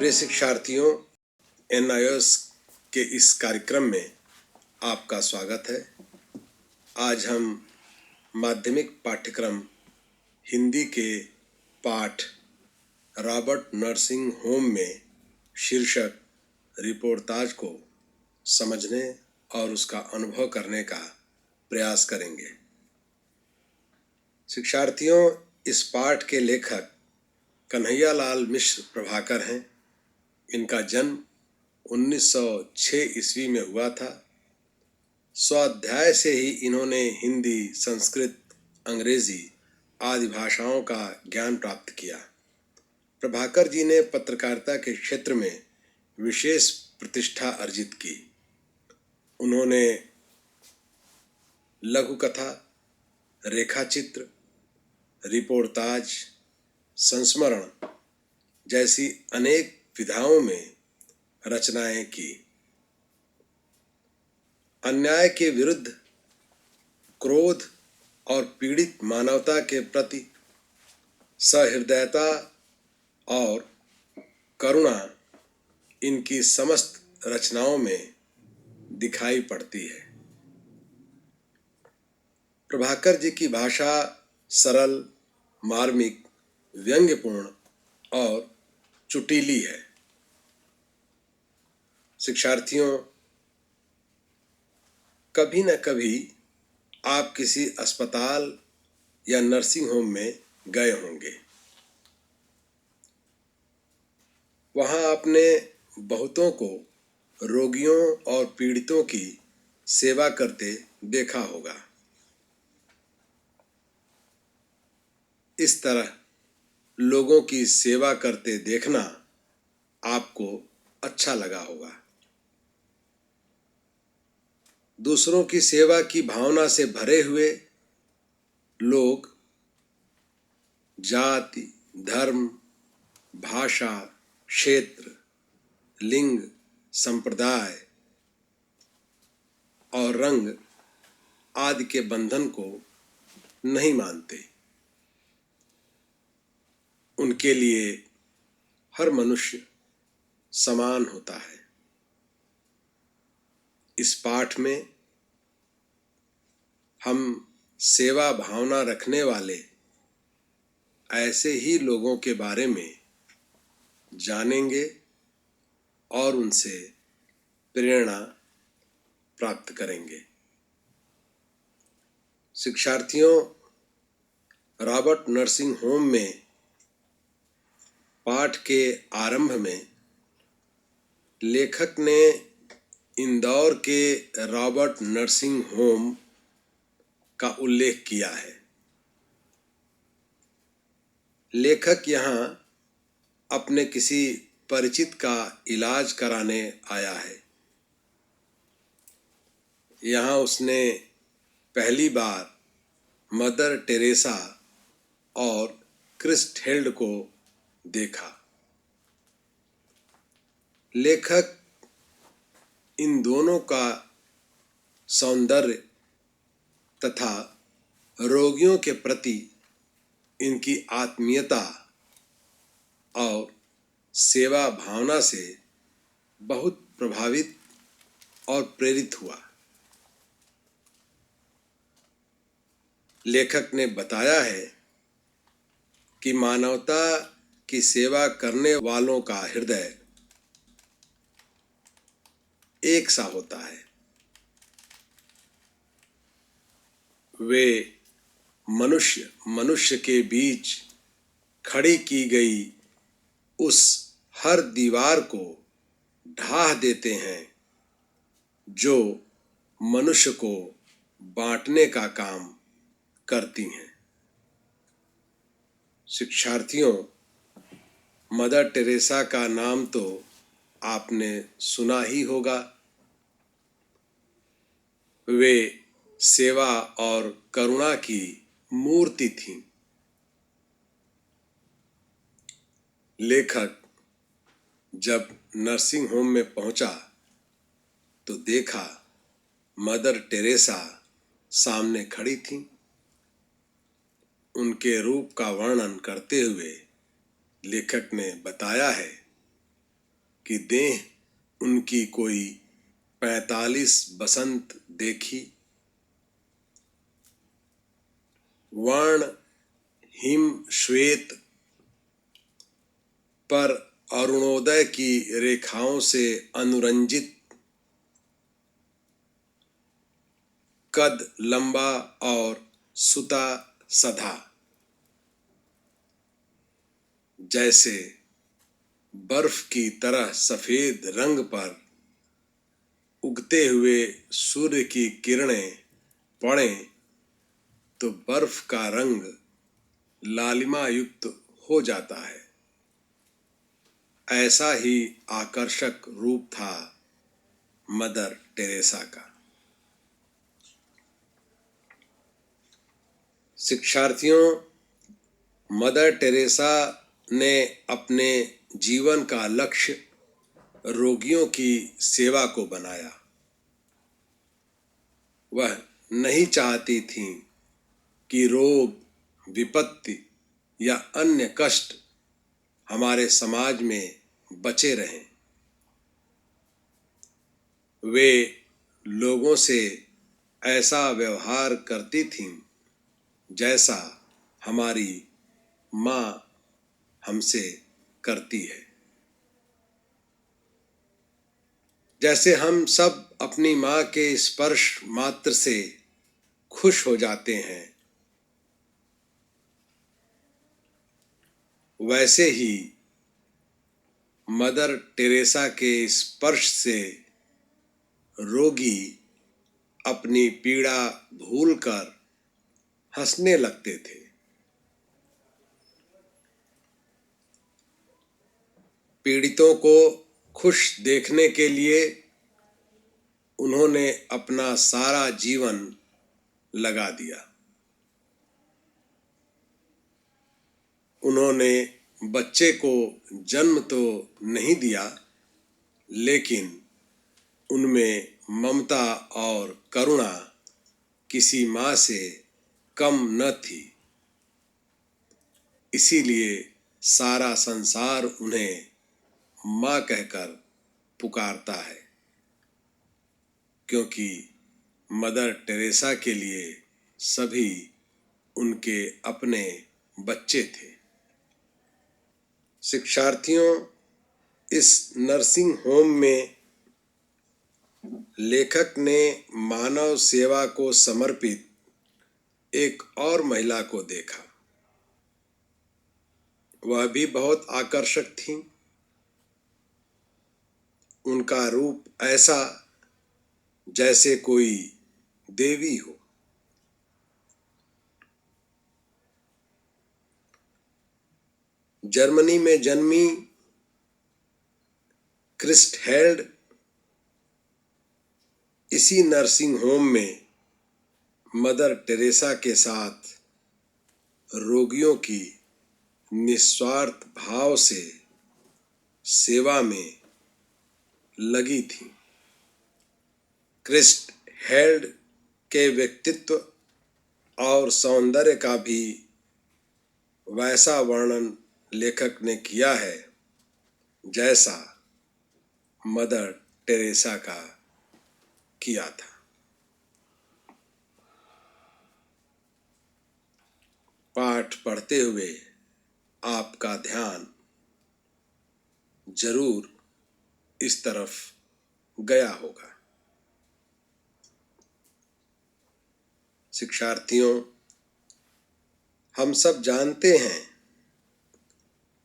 प्रिय शिक्षार्थियों, NIOS के इस कार्यक्रम में आपका स्वागत है। आज हम माध्यमिक पाठ्यक्रम हिंदी के पाठ रॉबर्ट नर्सिंग होम में शीर्षक रिपोर्ताज को समझने और उसका अनुभव करने का प्रयास करेंगे। शिक्षार्थियों, इस पाठ के लेखक कन्हैयालाल मिश्र प्रभाकर हैं। इनका जन्म 1906 ईस्वी में हुआ था। स्वाध्याय से ही इन्होंने हिंदी, संस्कृत, अंग्रेजी आदि भाषाओं का ज्ञान प्राप्त किया। प्रभाकर जी ने पत्रकारिता के क्षेत्र में विशेष प्रतिष्ठा अर्जित की। उन्होंने लघु कथा, रेखाचित्र, रिपोर्ताज, संस्मरण जैसी अनेक विधाओं में रचनाएं की। अन्याय के विरुद्ध क्रोध और पीड़ित मानवता के प्रति सहृदयता और करुणा इनकी समस्त रचनाओं में दिखाई पड़ती है। प्रभाकर जी की भाषा सरल, मार्मिक, व्यंग्यपूर्ण और चुटीली है। शिक्षार्थियों, कभी न कभी आप किसी अस्पताल या नर्सिंग होम में गए होंगे। वहां आपने बहुतों को रोगियों और पीड़ितों की सेवा करते देखा होगा। इस तरह लोगों की सेवा करते देखना आपको अच्छा लगा होगा। दूसरों की सेवा की भावना से भरे हुए लोग जाति, धर्म, भाषा, क्षेत्र, लिंग, संप्रदाय और रंग आदि के बंधन को नहीं मानते। उनके लिए हर मनुष्य समान होता है। इस पाठ में हम सेवा भावना रखने वाले ऐसे ही लोगों के बारे में जानेंगे और उनसे प्रेरणा प्राप्त करेंगे। शिक्षार्थियों, रॉबर्ट नर्सिंग होम में पाठ के आरंभ में लेखक ने इंदौर के रॉबर्ट नर्सिंग होम का उल्लेख किया है। लेखक यहाँ अपने किसी परिचित का इलाज कराने आया है। यहाँ उसने पहली बार मदर टेरेसा और क्रिस्ट हेल्ड को देखा। लेखक इन दोनों का सौंदर्य तथा रोगियों के प्रति इनकी आत्मीयता और सेवा भावना से बहुत प्रभावित और प्रेरित हुआ। लेखक ने बताया है कि मानवता की सेवा करने वालों का हृदय एक सा होता है। वे मनुष्य के बीच खड़ी की गई उस हर दीवार को ढाह देते हैं जो मनुष्य को बांटने का काम करती हैं। शिक्षार्थियों, मदर टेरेसा का नाम तो आपने सुना ही होगा। वे सेवा और करुणा की मूर्ति थीं। लेखक जब नर्सिंग होम में पहुंचा तो देखा मदर टेरेसा सामने खड़ी थीं। उनके रूप का वर्णन करते हुए लेखक ने बताया है कि देह उनकी कोई 45 बसंत देखी। वर्ण हिम श्वेत पर अरुणोदय की रेखाओं से अनुरंजित, कद लंबा और सुता सधा, जैसे बर्फ की तरह सफेद रंग पर उगते हुए सूर्य की किरणें पड़ें तो बर्फ का रंग लालिमा युक्त हो जाता है। ऐसा ही आकर्षक रूप था मदर टेरेसा का। शिक्षार्थियों, मदर टेरेसा ने अपने जीवन का लक्ष्य रोगियों की सेवा को बनाया। वह नहीं चाहती थीं कि रोग, विपत्ति या अन्य कष्ट हमारे समाज में बचे रहें। वे लोगों से ऐसा व्यवहार करती थीं जैसा हमारी माँ हमसे करती है। जैसे हम सब अपनी माँ के स्पर्श मात्र से खुश हो जाते हैं, वैसे ही मदर टेरेसा के स्पर्श से रोगी अपनी पीड़ा भूलकर हंसने लगते थे। पीड़ितों को खुश देखने के लिए उन्होंने अपना सारा जीवन लगा दिया। उन्होंने बच्चे को जन्म तो नहीं दिया, लेकिन उनमें ममता और करुणा किसी माँ से कम न थी। इसीलिए सारा संसार उन्हें माँ कहकर पुकारता है, क्योंकि मदर टेरेसा के लिए सभी उनके अपने बच्चे थे। शिक्षार्थियों, इस नर्सिंग होम में लेखक ने मानव सेवा को समर्पित एक और महिला को देखा। वह भी बहुत आकर्षक थी। उनका रूप ऐसा जैसे कोई देवी हो। जर्मनी में जन्मी क्रिस्टहेल्ड इसी नर्सिंग होम में मदर टेरेसा के साथ रोगियों की निस्वार्थ भाव से सेवा में लगी थी। क्रिस्टहेल्ड के व्यक्तित्व और सौंदर्य का भी वैसा वर्णन लेखक ने किया है जैसा मदर टेरेसा का किया था। पाठ पढ़ते हुए आपका ध्यान जरूर इस तरफ गया होगा। शिक्षार्थियों, हम सब जानते हैं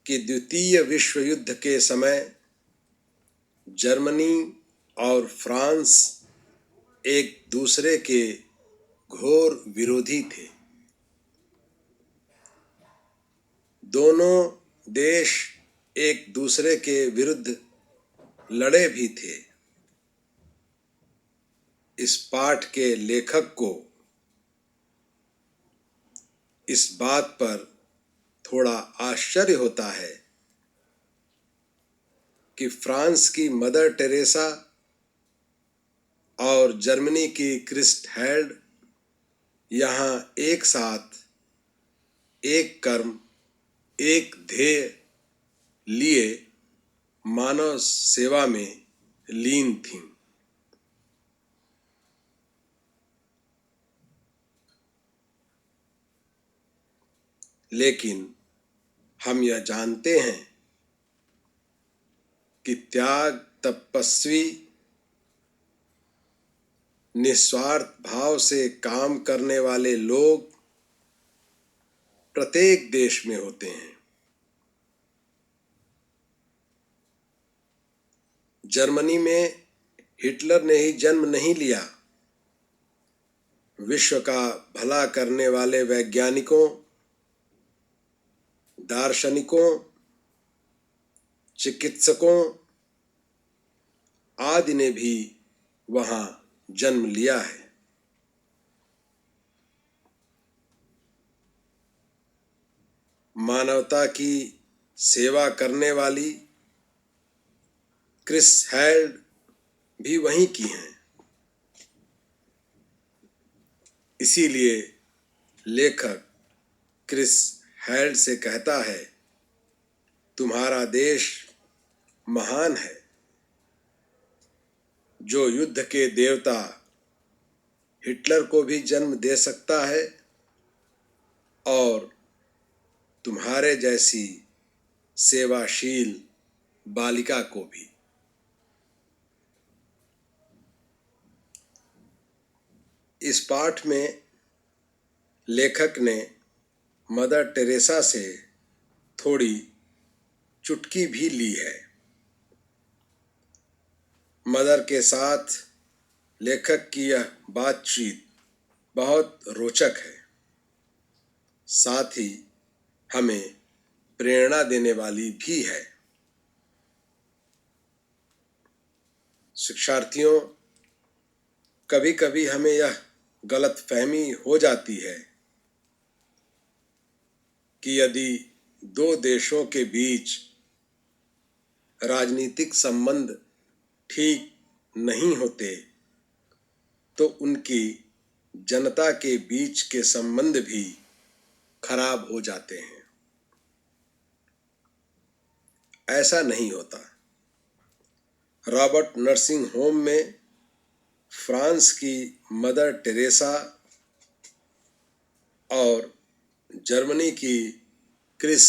कि द्वितीय विश्व युद्ध के समय जर्मनी और फ्रांस एक दूसरे के घोर विरोधी थे। दोनों देश एक दूसरे के विरुद्ध लड़े भी थे। इस पाठ के लेखक को इस बात पर थोड़ा आश्चर्य होता है कि फ्रांस की मदर टेरेसा और जर्मनी की क्रिस्टहेल्ड यहाँ एक साथ एक कर्म, एक ध्येय लिए मानव सेवा में लीन थीं। लेकिन हम यह जानते हैं कि त्याग, तपस्वी, निस्वार्थ भाव से काम करने वाले लोग प्रत्येक देश में होते हैं। जर्मनी में हिटलर ने ही जन्म नहीं लिया। विश्व का भला करने वाले वैज्ञानिकों, दार्शनिकों, चिकित्सकों आदि ने भी वहां जन्म लिया है। मानवता की सेवा करने वाली क्रिस हेल्ड भी वहीं की हैं। इसीलिए लेखक क्रिस हेल्ड से कहता है, तुम्हारा देश महान है, जो युद्ध के देवता हिटलर को भी जन्म दे सकता है और तुम्हारे जैसी सेवाशील बालिका को भी। इस पाठ में लेखक ने मदर टेरेसा से थोड़ी चुटकी भी ली है। मदर के साथ लेखक की यह बातचीत बहुत रोचक है, साथ ही हमें प्रेरणा देने वाली भी है। शिक्षार्थियों, कभी कभी हमें यह गलतफहमी हो जाती है कि यदि दो देशों के बीच राजनीतिक संबंध ठीक नहीं होते तो उनकी जनता के बीच के संबंध भी खराब हो जाते हैं। ऐसा नहीं होता। रॉबर्ट नर्सिंग होम में फ्रांस की मदर टेरेसा और जर्मनी की क्रिस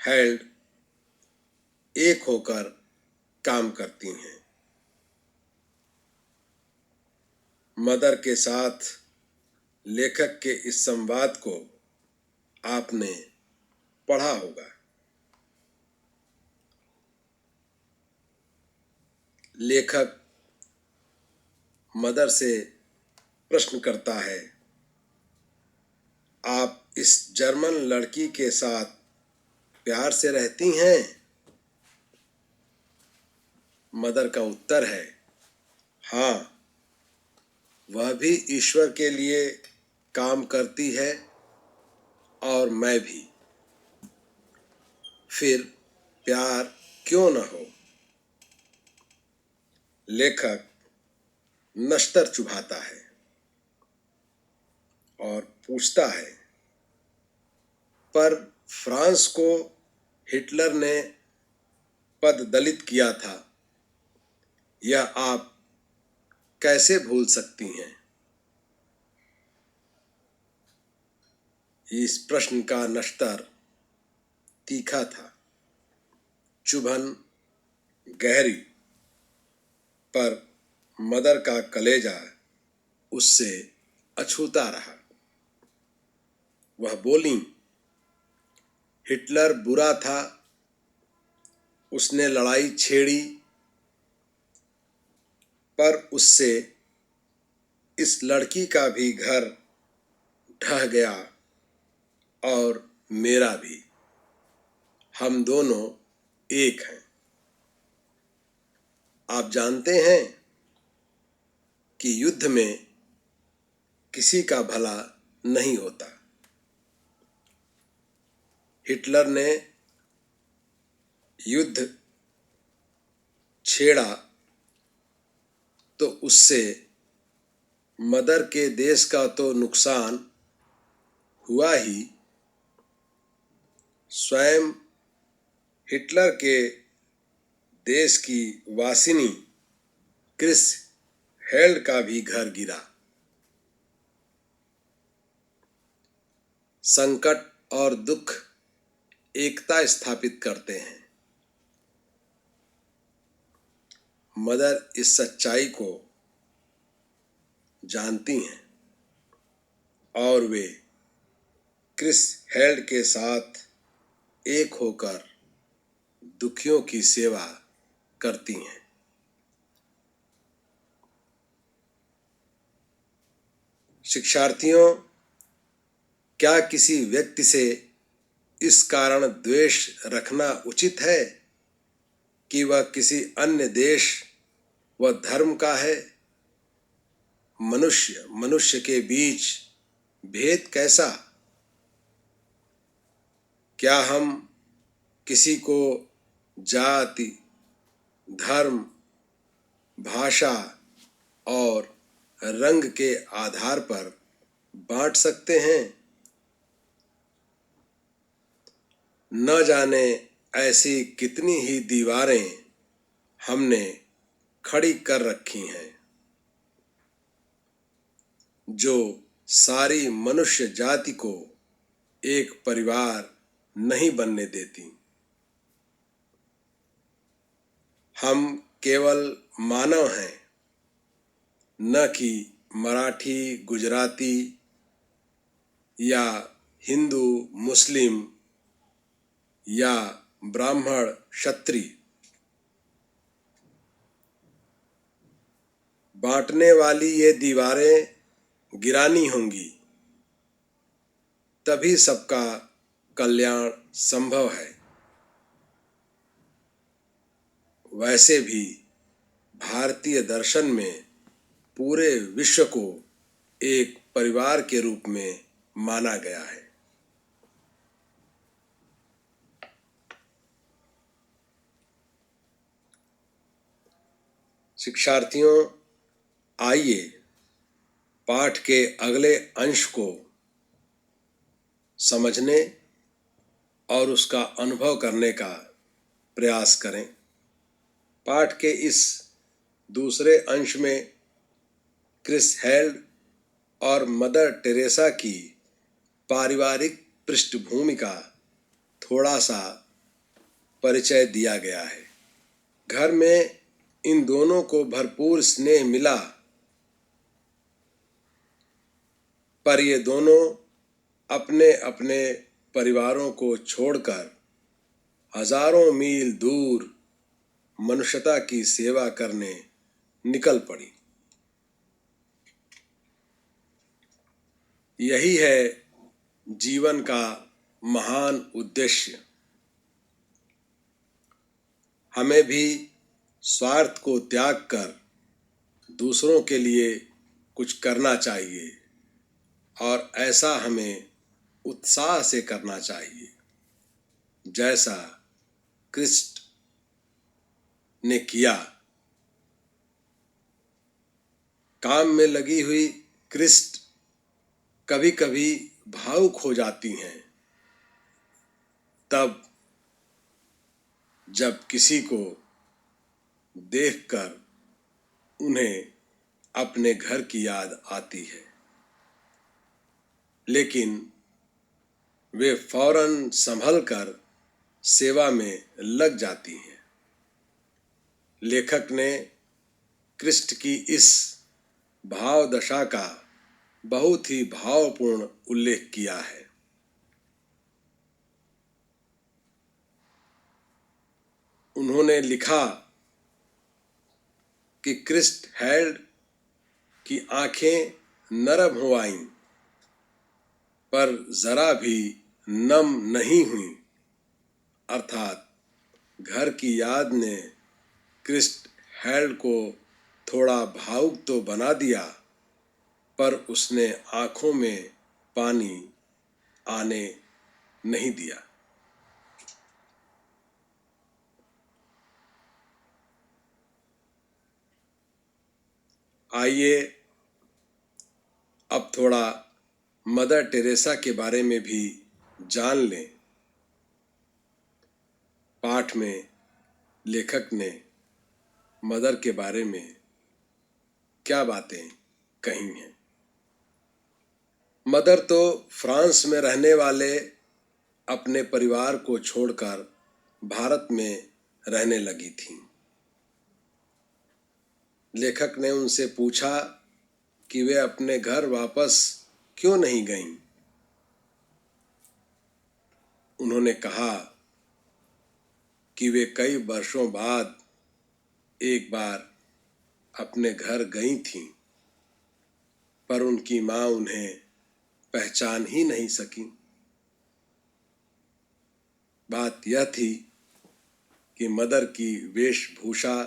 हेल्ड एक होकर काम करती हैं। मदर के साथ लेखक के इस संवाद को आपने पढ़ा होगा। लेखक मदर से प्रश्न करता है, आप इस जर्मन लड़की के साथ प्यार से रहती हैं? मदर का उत्तर है, हाँ, वह भी ईश्वर के लिए काम करती है और मैं भी। फिर प्यार क्यों न हो? लेखक नश्तर चुभाता है और पूछता है, पर फ्रांस को हिटलर ने पददलित किया था, यह आप कैसे भूल सकती हैं? इस प्रश्न का नश्तर तीखा था, चुभन गहरी, पर मदर का कलेजा उससे अछूता रहा। वह बोली, हिटलर बुरा था, उसने लड़ाई छेड़ी, पर उससे इस लड़की का भी घर ढह गया और मेरा भी। हम दोनों एक हैं। आप जानते हैं कि युद्ध में किसी का भला नहीं होता। हिटलर ने युद्ध छेड़ा तो उससे मदर के देश का तो नुकसान हुआ ही, स्वयं हिटलर के देश की वासिनी क्रिस हेल्ड का भी घर गिरा। संकट और दुख एकता स्थापित करते हैं। मदर इस सच्चाई को जानती हैं और वे क्रिस हेल्ड के साथ एक होकर दुखियों की सेवा करती हैं। शिक्षार्थियों, क्या किसी व्यक्ति से इस कारण द्वेष रखना उचित है कि वह किसी अन्य देश व धर्म का है? मनुष्य मनुष्य के बीच भेद कैसा? क्या हम किसी को जाति, धर्म, भाषा और रंग के आधार पर बांट सकते हैं? न जाने ऐसी कितनी ही दीवारें हमने खड़ी कर रखी हैं जो सारी मनुष्य जाति को एक परिवार नहीं बनने देती। हम केवल मानव हैं, न कि मराठी, गुजराती या हिंदू, मुस्लिम या ब्राह्मण, क्षत्रिय। बांटने वाली ये दीवारें गिरानी होंगी, तभी सबका कल्याण संभव है। वैसे भी भारतीय दर्शन में पूरे विश्व को एक परिवार के रूप में माना गया है। शिक्षार्थियों, आइए पाठ के अगले अंश को समझने और उसका अनुभव करने का प्रयास करें। पाठ के इस दूसरे अंश में क्रिस हेल्ड और मदर टेरेसा की पारिवारिक पृष्ठभूमि का थोड़ा सा परिचय दिया गया है। घर में इन दोनों को भरपूर स्नेह मिला, पर ये दोनों अपने अपने परिवारों को छोड़कर हजारों मील दूर मनुष्यता की सेवा करने निकल पड़ी। यही है जीवन का महान उद्देश्य। हमें भी स्वार्थ को त्याग कर दूसरों के लिए कुछ करना चाहिए और ऐसा हमें उत्साह से करना चाहिए, जैसा क्रिस्ट ने किया। काम में लगी हुई क्रिस्ट कभी कभी भावुक हो जाती हैं, तब जब किसी को देखकर उन्हें अपने घर की याद आती है, लेकिन वे फौरन संभल कर सेवा में लग जाती हैं। लेखक ने क्रिस्ट की इस भाव दशा का बहुत ही भावपूर्ण उल्लेख किया है। उन्होंने लिखा कि क्रिस्ट हेल्ड की आंखें नरम हो आईं, पर जरा भी नम नहीं हुई। अर्थात घर की याद ने क्रिस्ट हेल्ड को थोड़ा भावुक तो बना दिया, पर उसने आंखों में पानी आने नहीं दिया। आइए अब थोड़ा मदर टेरेसा के बारे में भी जान लें। पाठ में लेखक ने मदर के बारे में क्या बातें कही हैं। मदर तो फ्रांस में रहने वाले अपने परिवार को छोड़कर भारत में रहने लगी थीं। लेखक ने उनसे पूछा कि वे अपने घर वापस क्यों नहीं गईं। उन्होंने कहा कि वे कई वर्षों बाद एक बार अपने घर गई थीं, पर उनकी माँ उन्हें पहचान ही नहीं सकी। बात यह थी कि मदर की वेशभूषा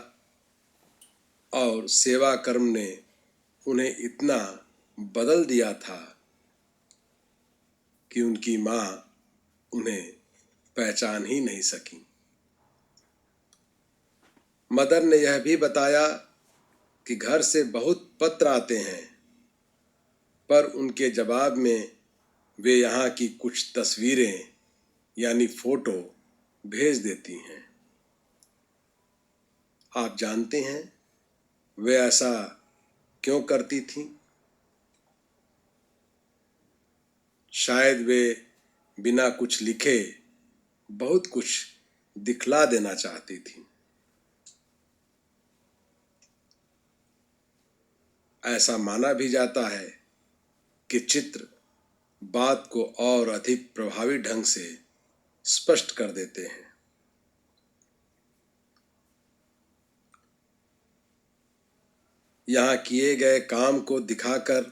और सेवा कर्म ने उन्हें इतना बदल दिया था कि उनकी माँ उन्हें पहचान ही नहीं सकी। मदर ने यह भी बताया कि घर से बहुत पत्र आते हैं, पर उनके जवाब में वे यहाँ की कुछ तस्वीरें यानी फोटो भेज देती हैं। आप जानते हैं वे ऐसा क्यों करती थीं? शायद वे बिना कुछ लिखे बहुत कुछ दिखला देना चाहती थीं। ऐसा माना भी जाता है कि चित्र बात को और अधिक प्रभावी ढंग से स्पष्ट कर देते हैं। यहाँ किए गए काम को दिखाकर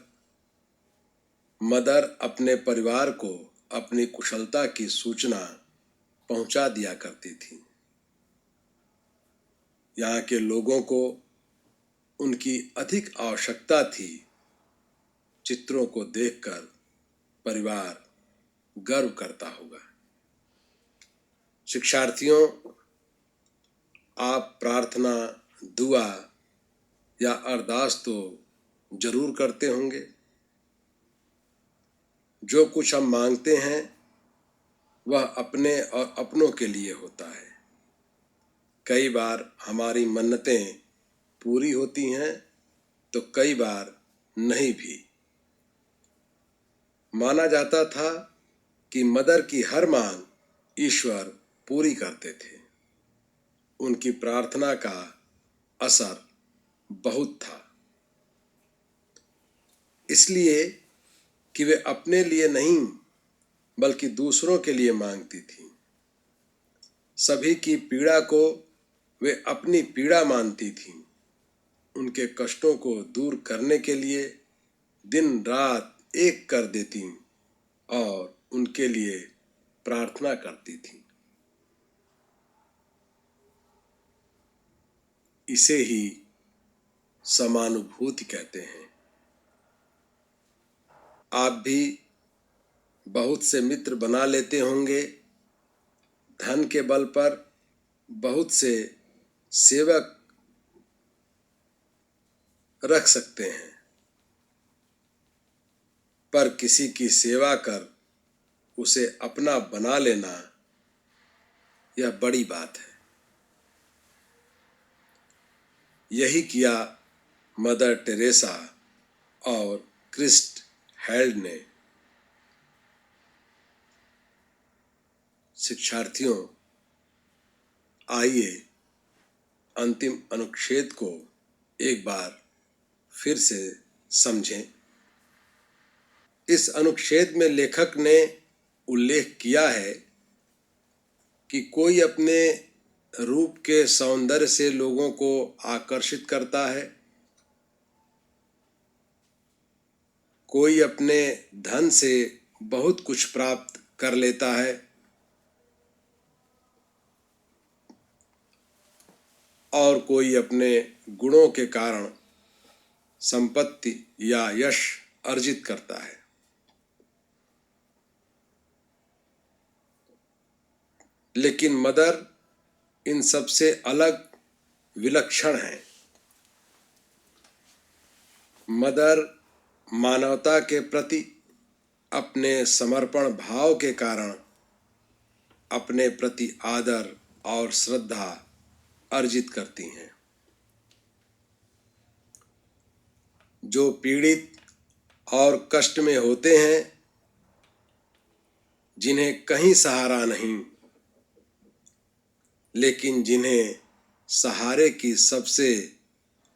मदर अपने परिवार को अपनी कुशलता की सूचना पहुंचा दिया करती थी। यहाँ के लोगों को उनकी अधिक आवश्यकता थी। चित्रों को देखकर परिवार गर्व करता होगा। शिक्षार्थियों, आप प्रार्थना, दुआ या अरदास तो जरूर करते होंगे। जो कुछ हम मांगते हैं वह अपने और अपनों के लिए होता है। कई बार हमारी मन्नतें पूरी होती हैं तो कई बार नहीं भी। माना जाता था कि मदर की हर मांग ईश्वर पूरी करते थे। उनकी प्रार्थना का असर बहुत था, इसलिए कि वे अपने लिए नहीं बल्कि दूसरों के लिए मांगती थी। सभी की पीड़ा को वे अपनी पीड़ा मानती थीं। उनके कष्टों को दूर करने के लिए दिन रात एक कर देती और उनके लिए प्रार्थना करती थीं। इसे ही समानुभूति कहते हैं। आप भी बहुत से मित्र बना लेते होंगे। धन के बल पर बहुत से सेवक रख सकते हैं, पर किसी की सेवा कर उसे अपना बना लेना यह बड़ी बात है। यही किया मदर टेरेसा और क्रिस्ट हेल्ड ने। शिक्षार्थियों, आइए अंतिम अनुच्छेद को एक बार फिर से समझें। इस अनुच्छेद में लेखक ने उल्लेख किया है कि कोई अपने रूप के सौंदर्य से लोगों को आकर्षित करता है, कोई अपने धन से बहुत कुछ प्राप्त कर लेता है और कोई अपने गुणों के कारण संपत्ति या यश अर्जित करता है। लेकिन मदर इन सब से अलग, विलक्षण है। मदर मानवता के प्रति अपने समर्पण भाव के कारण अपने प्रति आदर और श्रद्धा अर्जित करती हैं। जो पीड़ित और कष्ट में होते हैं, जिन्हें कहीं सहारा नहीं, लेकिन जिन्हें सहारे की सबसे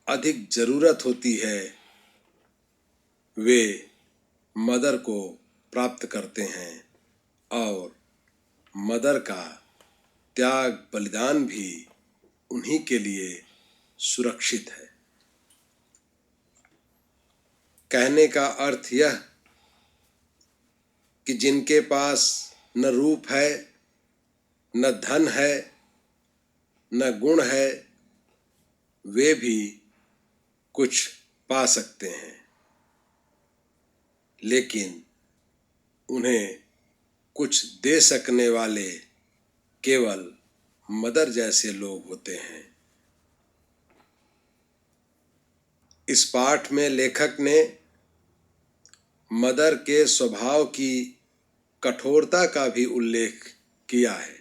अधिक जरूरत होती है, वे मदर को प्राप्त करते हैं और मदर का त्याग बलिदान भी उन्हीं के लिए सुरक्षित है। कहने का अर्थ यह कि जिनके पास न रूप है, न धन है, न गुण है, वे भी कुछ पा सकते हैं, लेकिन उन्हें कुछ दे सकने वाले केवल मदर जैसे लोग होते हैं। इस पाठ में लेखक ने मदर के स्वभाव की कठोरता का भी उल्लेख किया है।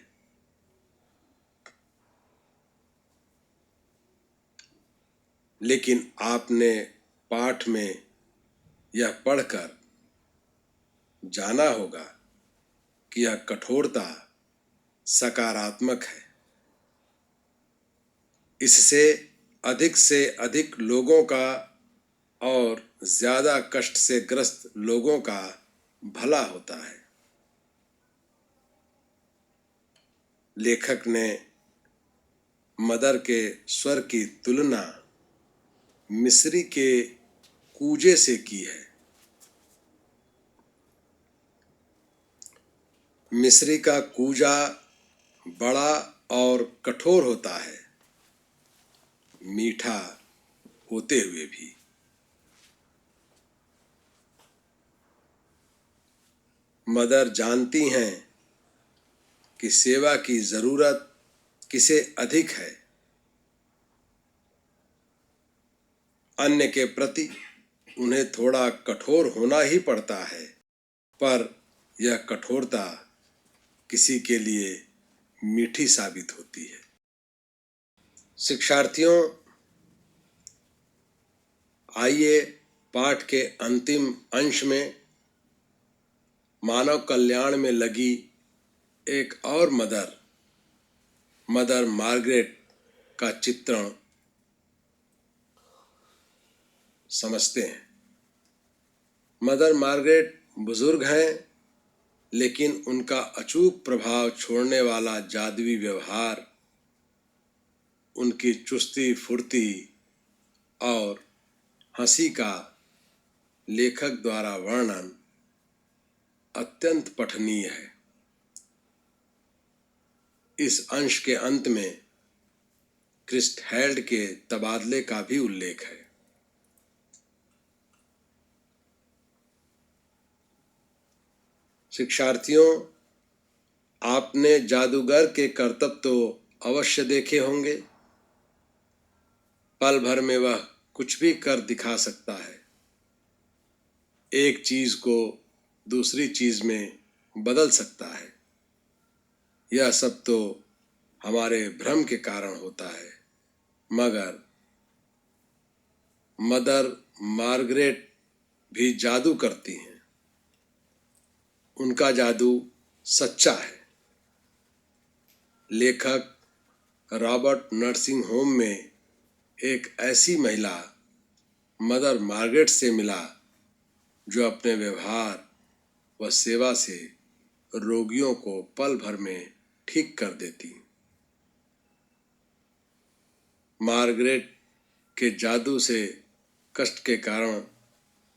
लेकिन आपने पाठ में यह पढ़कर जाना होगा कि यह कठोरता सकारात्मक है। इससे अधिक लोगों का और ज्यादा कष्ट से ग्रस्त लोगों का भला होता है। लेखक ने मदर के स्वर की तुलना मिस्री के कूजे से की है। मिस्री का कूजा बड़ा और कठोर होता है, मीठा होते हुए भी। मदर जानती हैं कि सेवा की जरूरत किसे अधिक है। अन्य के प्रति उन्हें थोड़ा कठोर होना ही पड़ता है, पर यह कठोरता किसी के लिए मीठी साबित होती है। शिक्षार्थियों, आइए पाठ के अंतिम अंश में मानव कल्याण में लगी एक और मदर मार्गरेट का चित्रण समझते हैं। मदर मार्गरेट बुजुर्ग हैं, लेकिन उनका अचूक प्रभाव छोड़ने वाला जादुई व्यवहार, उनकी चुस्ती फुर्ती और हंसी का लेखक द्वारा वर्णन अत्यंत पठनीय है। इस अंश के अंत में क्रिस्टहेल्ड के तबादले का भी उल्लेख है। शिक्षार्थियों, आपने जादूगर के करतब तो अवश्य देखे होंगे। पल भर में वह कुछ भी कर दिखा सकता है, एक चीज को दूसरी चीज में बदल सकता है। यह सब तो हमारे भ्रम के कारण होता है, मगर मदर मार्गरेट भी जादू करती हैं। उनका जादू सच्चा है। लेखक रॉबर्ट नर्सिंग होम में एक ऐसी महिला मदर मार्गरेट से मिला जो अपने व्यवहार व सेवा से रोगियों को पल भर में ठीक कर देती। मार्गरेट के जादू से कष्ट के कारण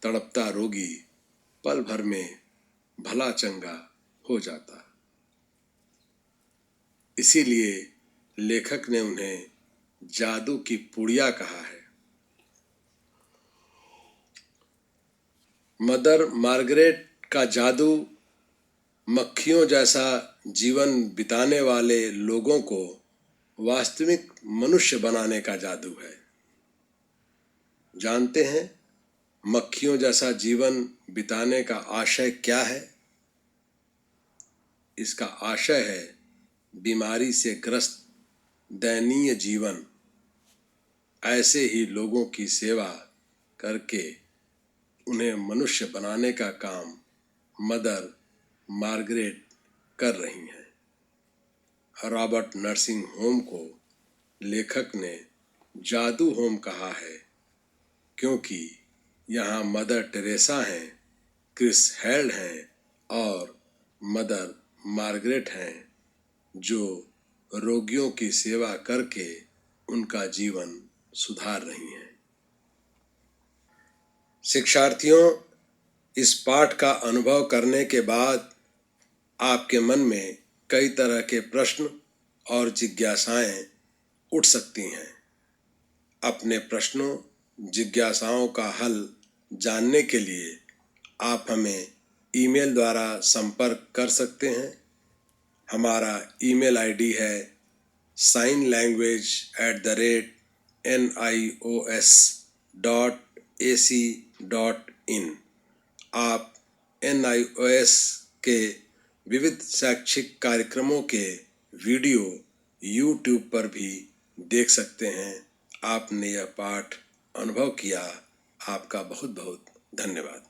तड़पता रोगी पल भर में भला चंगा हो जाता। इसीलिए लेखक ने उन्हें जादू की पुड़िया कहा है। मदर मार्गरेट का जादू मक्खियों जैसा जीवन बिताने वाले लोगों को वास्तविक मनुष्य बनाने का जादू है। जानते हैं मक्खियों जैसा जीवन बिताने का आशय क्या है? इसका आशय है बीमारी से ग्रस्त दयनीय जीवन, ऐसे ही लोगों की सेवा करके उन्हें मनुष्य बनाने का काम मदर मार्गरेट कर रही हैं। रॉबर्ट नर्सिंग होम को लेखक ने जादू होम कहा है, क्योंकि यहाँ मदर टेरेसा हैं, क्रिस हेल्ड हैं और मदर मार्गरेट हैं, जो रोगियों की सेवा करके उनका जीवन सुधार रही हैं। शिक्षार्थियों, इस पाठ का अनुभव करने के बाद आपके मन में कई तरह के प्रश्न और जिज्ञासाएं उठ सकती हैं। अपने प्रश्नों, जिज्ञासाओं का हल जानने के लिए आप हमें ईमेल द्वारा संपर्क कर सकते हैं। हमारा ईमेल आईडी है signlanguage@nios.ac.in। आप NIOS के विविध शैक्षिक कार्यक्रमों के वीडियो YouTube पर भी देख सकते हैं। आपने यह पाठ अनुभव किया, आपका बहुत बहुत धन्यवाद।